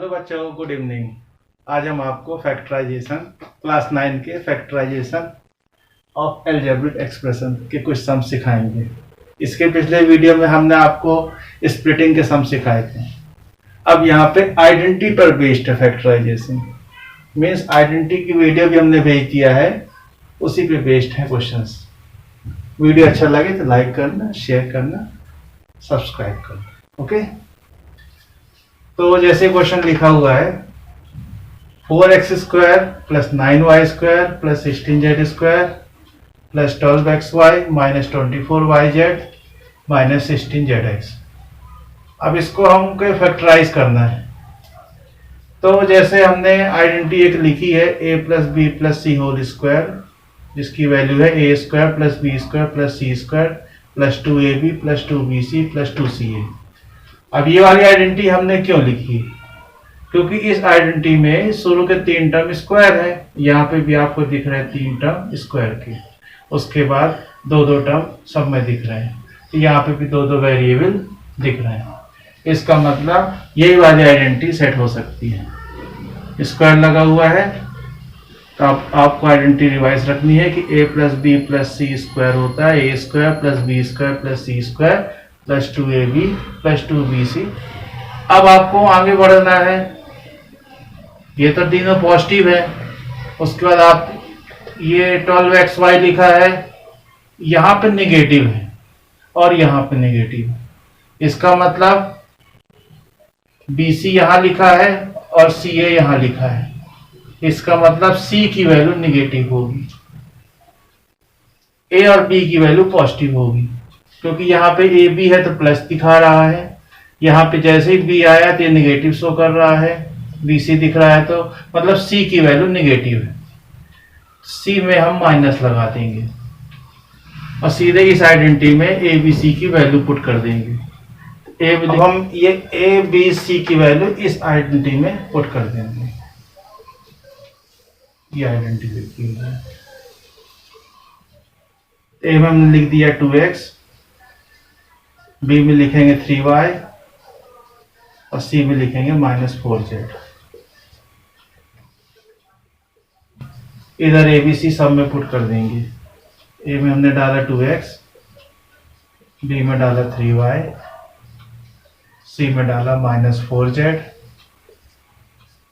Hello बच्चों, good evening. आज हम आपको फैक्टराइजेशन क्लास 9 के फैक्टराइजेशन ऑफ अलजेब्रिक एक्सप्रेशन के कुछ सम सिखाएंगे। इसके पिछले वीडियो में हमने आपको स्प्लिटिंग के सम सिखाए थे। अब यहाँ पे आइडेंटिटी पर बेस्ड है फैक्टराइजेशन, मीन्स आइडेंटिटी की वीडियो भी हमने भेज दिया है, उसी पे बेस्ड है क्वेश्चंस। वीडियो अच्छा लगे तो लाइक करना, शेयर करना, सब्सक्राइब करना। ओके, तो जैसे क्वेश्चन लिखा हुआ है 4x² plus 9y² plus 16z² plus 12xy minus 24yz minus 16zx। अब इसको हमको फैक्टराइज करना है। तो जैसे हमने आइडेंटिटी एक लिखी है a plus B plus C whole square, जिसकी वैल्यू है a² plus b² plus c² plus 2ab plus 2bc plus 2ca। अब ये वाली आइडेंटिटी हमने क्यों लिखी? क्योंकि इस आइडेंटिटी में शुरू के 3 टर्म स्क्वायर है। यहाँ पे भी आपको दिख रहे हैं 3 टर्म स्क्वायर के, उसके बाद 2-2 टर्म सब में दिख रहे हैं, तो यहाँ पे भी 2-2 वेरिएबल दिख रहे हैं। इसका मतलब यही वाली आइडेंटिटी सेट हो सकती है। स्क्वायर लगा हुआ है तो आपको आइडेंटिटी रिवाइज रखनी है कि a plus B plus C square होता है a² plus b² plus c² plus 2ab plus 2bc। अब आपको आगे बढ़ना है, ये तो तीनों पॉजिटिव है। उसके बाद आप ये 12xy लिखा है, यहाँ पे नेगेटिव है और यहाँ पे नेगेटिव है। इसका मतलब bc यहाँ लिखा है और ca यहाँ लिखा है। इसका मतलब c की वैल्यू नेगेटिव होगी, a और b की वैल्यू पॉजिटिव होगी। क्योंकि यहाँ पे ए बी है तो प्लस दिखा रहा है, यहाँ पे जैसे ही बी आया तो ये नेगेटिव शो कर रहा है, बी सी दिख रहा है, तो मतलब सी की वैल्यू नेगेटिव है। सी में हम माइनस लगा देंगे और सीधे इस आइडेंटिटी में ए बी सी की वैल्यू पुट कर देंगे। अब हम ये ए बी सी की वैल्यू इस आइडेंटिटी में पुट कर देंगे। ये आइडेंटिटी लिखी है, ए में हमने लिख दिया 2x, बी में लिखेंगे 3y और सी में लिखेंगे -4z। इधर ए बी सी सब में पुट कर देंगे। ए में हमने डाला 2x, बी में डाला 3y, सी में डाला -4z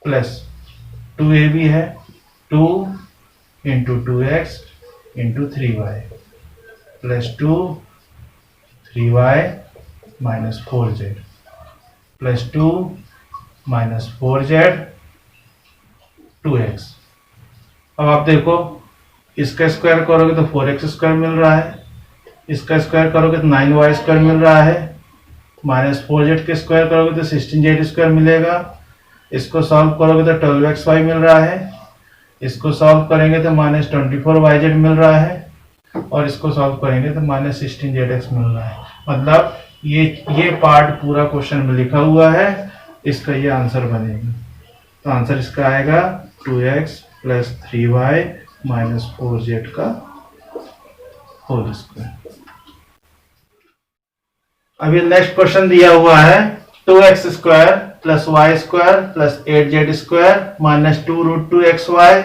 प्लस 2ab है 2 into 2x into 3y plus 2 3y minus 4z plus 2 minus 4z 2x। अब आप देखो, इसका स्क्वायर करोगे तो 4x² मिल रहा है, इसका स्क्वायर करोगे तो 9y² मिल रहा है, माइनस 4z के स्क्वायर करोगे तो 16z² मिलेगा, इसको सॉल्व करोगे तो 12xy मिल रहा है, इसको सॉल्व करेंगे तो माइनस 24yz मिल रहा है, और इसको सॉल्व करेंगे तो माइनस 16zx मिल रहा है। मतलब ये पार्ट पूरा क्वेश्चन में लिखा हुआ है, इसका ये आंसर बनेगा। तो आंसर इसका आएगा 2x plus 3y minus 4z का होल स्क्वायर। अभी नेक्स्ट क्वेश्चन दिया हुआ है 2x² plus y² plus 8z² minus 2√2xy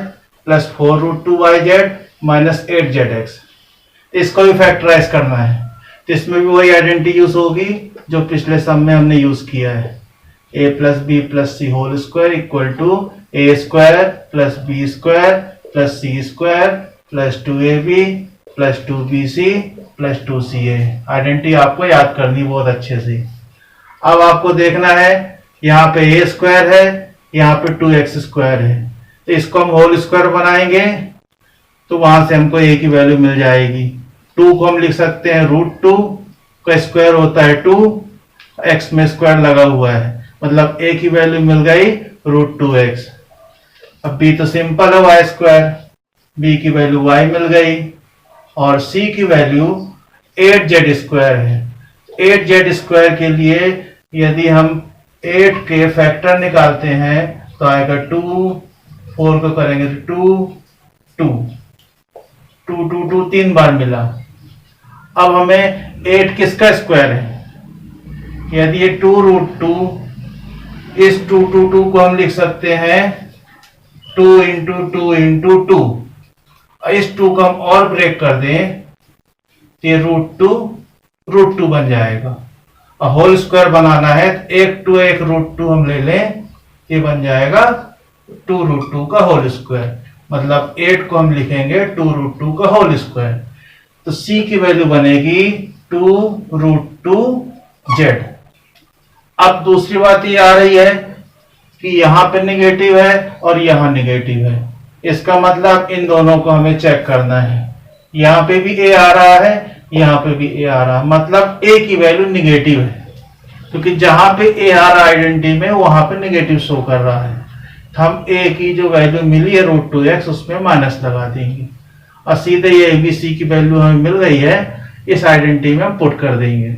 plus 4√2yz minus 8zx। इसको भी फैक्टराइज करना है, तो इसमें भी वही आइडेंटिटी यूज होगी जो पिछले सम में हमने यूज किया है। a plus B plus C whole square equal to a² plus b² plus c² plus 2ab plus 2bc plus 2ca। Identity आपको याद करनी बहुत अच्छे से। अब आपको देखना है, यहाँ पे a² है, यहाँ पे 2x² है, तो इसको हम होल स्क्वायर बनाएंगे तो वहां से हमको a की वैल्यू मिल जाएगी। 2 को हम लिख सकते हैं √2 का स्क्वायर होता है 2, x में स्क्वायर लगा हुआ है, मतलब a की वैल्यू मिल गई √2x। अब b तो सिंपल है y², b की वैल्यू y मिल गई, और c की वैल्यू 8z² है। 8z² के लिए यदि हम 8 के फैक्टर निकालते हैं तो आएगा 2, 4 को करेंगे तो 2, 2 2 2 3 बार मिला। अब हमें 8 किसका स्क्वायर है? यदि ये 2√2 इस 2 को हम लिख सकते हैं 2 इंटू 2 इंटू 2। इस 2 को हम और ब्रेक कर दें, ये √2 बन जाएगा। और होल स्क्वायर बनाना है तो एक √2 हम ले लें, ये बन जाएगा 2√2 का होल स्क्वायर। मतलब 8 को हम लिखेंगे 2√2 का होल स्क्वायर। तो c की वैल्यू बनेगी 2√2z। अब दूसरी बात ये आ रही है कि यहां पे निगेटिव है और यहां निगेटिव है। इसका मतलब इन दोनों को हमें चेक करना है। यहां पे भी a आ रहा है, यहां पे भी a आ रहा है, मतलब a की वैल्यू निगेटिव है, क्योंकि जहां पे a आ रहा है आइडेंटिटी में वहां पे निगेटिव शो कर रहा है। तो हम a की जो वैल्यू मिली है √2x उसमें माइनस लगा देंगे और सीधे ये ABC की वैल्यू हमें मिल गई है, इस आइडेंटिटी में हम पुट कर देंगे।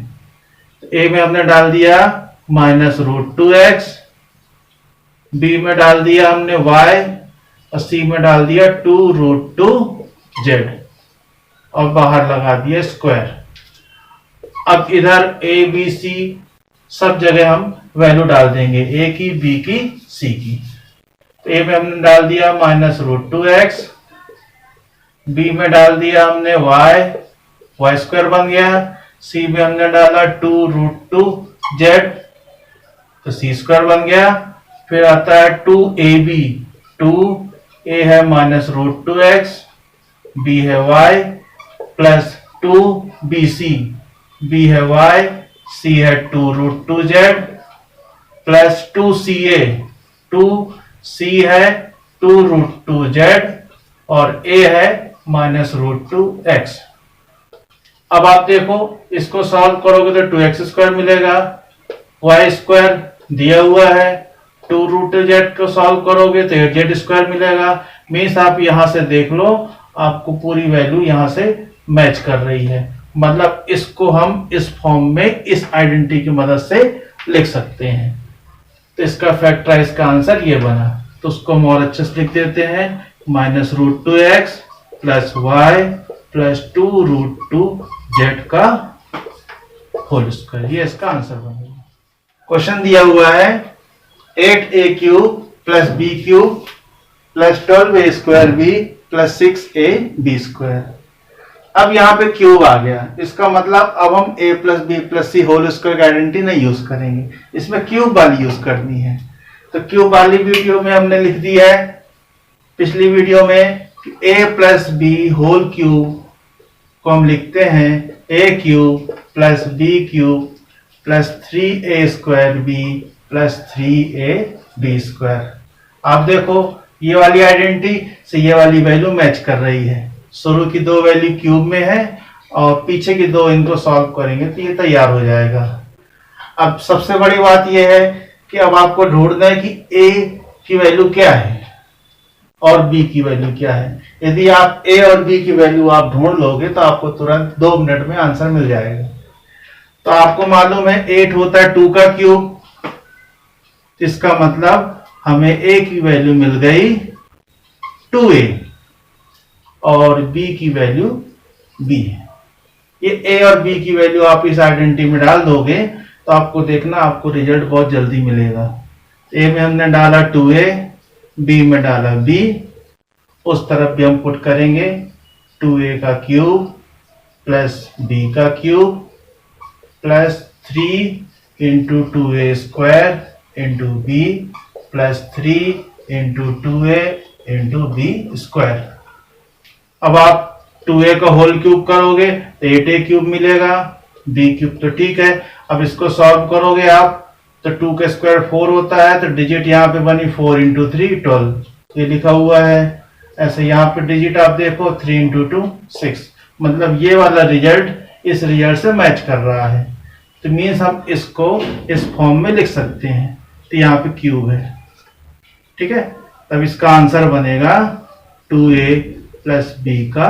तो a में हमने डाल दिया -√2x, b में डाल दिया हमने y और c में डाल दिया 2√2z और बाहर लगा दिया स्क्वायर। अब इधर a b c सब जगह हम वैल्यू डाल देंगे, a की, b की, c की। तो a में हमने डाल दिया -√2x, b में डाल दिया हमने y स्क्वायर बन गया, c में हमने डाला 2√2z तो c स्क्वायर बन गया। फिर आता है 2ab, 2a है -√2x, b है y प्लस 2bc, b है y, c है 2√2z प्लस 2ca, 2c है 2√2z और a है -√2x। अब आप देखो इसको सॉल्व करोगे तो 2x² मिलेगा, y स्क्वायर दिया हुआ है, 2√2z को सॉल्व करोगे तो 8z² मिलेगा। मीन्स आप यहां से देख लो, आपको पूरी वैल्यू यहां से मैच कर रही है। मतलब इसको हम इस फॉर्म में इस आइडेंटिटी की मदद से लिख सकते हैं। तो इसका फैक्टराइज का आंसर ये बना। तो उसको हम और अच्छे से लिख देते हैं, -√2x plus y plus 2√2z का होल स्क्वायर। ये इसका आंसर बनेगा। क्वेश्चन दिया हुआ है 8a³ plus b³ plus 12a² plus 6ab²। अब यहाँ पे क्यूब आ गया, इसका मतलब अब हम a plus B plus C whole square की आइडेंटिटी नहीं यूज करेंगे, इसमें क्यूब वाली यूज करनी है। तो क्यूब वाली वीडियो में हमने लिख दिया है पिछली वीडियो में कि a plus B whole cube को हम लिखते हैं a³ plus b³ plus 3a²b plus 3ab²। आप देखो ये वाली आइडेंटिटी से ये वाली वैल्यू मैच कर रही है। शुरू की दो वैल्यू क्यूब में है और पीछे की दो, इनको सॉल्व करेंगे तो ये तैयार हो जाएगा। अब सबसे बड़ी बात यह है कि अब आपको ढूंढना है कि a की वैल्यू क्या है और b की वैल्यू क्या है। यदि आप a और b की वैल्यू आप ढूंढ लोगे तो आपको तुरंत 2 मिनट में आंसर मिल जाएगा। तो आपको मालूम है 8 होता है 2 का क्यूब, इसका मतलब हमें a की वैल्यू मिल गई 2a और b की वैल्यू b है। ये a और b की वैल्यू आप इस आइडेंटिटी में डाल दोगे तो आपको देखना आपको रिजल्ट बहुत जल्दी मिलेगा। a में हमने डाला 2a, b में डाला b, उस तरफ भी हम पुट करेंगे 2a का क्यूब प्लस b का cube plus 3 into 2a² into b plus 3 into 2a into b²। अब आप 2a का होल क्यूब करोगे तो 8a³ मिलेगा, b³ तो ठीक है। अब इसको सॉल्व करोगे आप तो 2 का स्क्वायर 4 होता है, तो डिजिट यहाँ पे बनी 4 इंटू 3 12, ये लिखा हुआ है। ऐसे यहाँ पे डिजिट आप देखो 3 इंटू 2 6, मतलब ये वाला रिजल्ट इस रिजल्ट से मैच कर रहा है। तो मीन्स हम इसको इस फॉर्म में लिख सकते हैं। तो यहाँ पे क्यूब है, ठीक है। तब इसका आंसर बनेगा 2a प्लस b का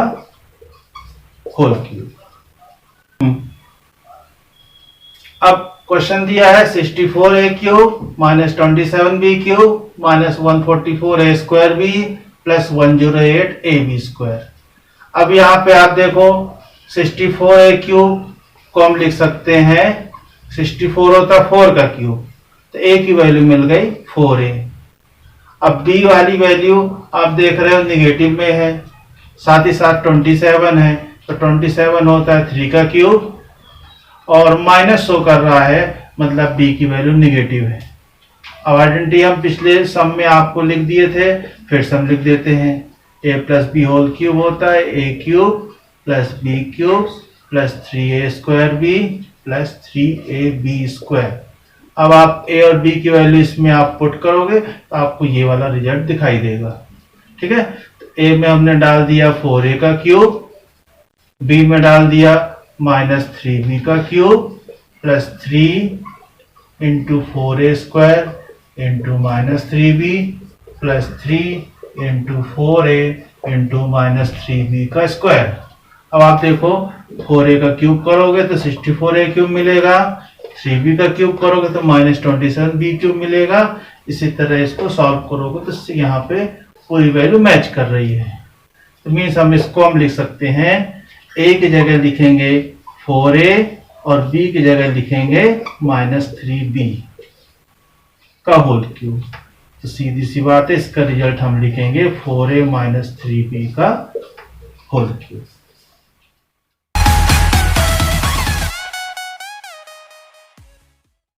होल क्यूब। अब क्वेश्चन दिया है 64a³ minus 27b³ minus 144a²b plus 108ab²। अब यहाँ पे आप देखो 64a³ को हम लिख सकते हैं, 64 होता है 4 का क्यूब, तो ए की वैल्यू मिल गई 4a। अब बी वाली वैल्यू आप देख रहे हो निगेटिव में है, साथ ही साथ 27 है, तो 27 होता है 3 का क्यूब और माइनस शो कर रहा है, मतलब बी की वैल्यू निगेटिव है। अब आइडेंटिटी हम पिछले सम में आपको लिख दिए थे, फिर सम लिख देते हैं। a plus B whole cube होता है a cube plus B cube plus 3a square B plus 3ab square. अब आप a और b की वैल्यू इसमें आप पुट करोगे तो आपको ये वाला रिजल्ट दिखाई देगा। ठीक है, तो a में हमने डाल दिया 4a का क्यूब, b में डाल दिया माइनस 3b का cube plus 3 into 4a square into minus 3b plus 3 into 4a into minus 3b का स्क्वायर। अब आप देखो 4a का क्यूब करोगे तो 64a क्यूब मिलेगा, 3b का क्यूब करोगे तो माइनस 27b क्यूब मिलेगा। इसी तरह इसको सॉल्व करोगे तो यहाँ पे पूरी वैल्यू मैच कर रही है। तो मीन्स हम इसको हम लिख सकते हैं, a की जगह लिखेंगे 4a और b की जगह लिखेंगे माइनस 3b का होल क्यूब। तो सीधी सी बात है, इसका रिजल्ट हम लिखेंगे 4a माइनस 3b का होल क्यूब।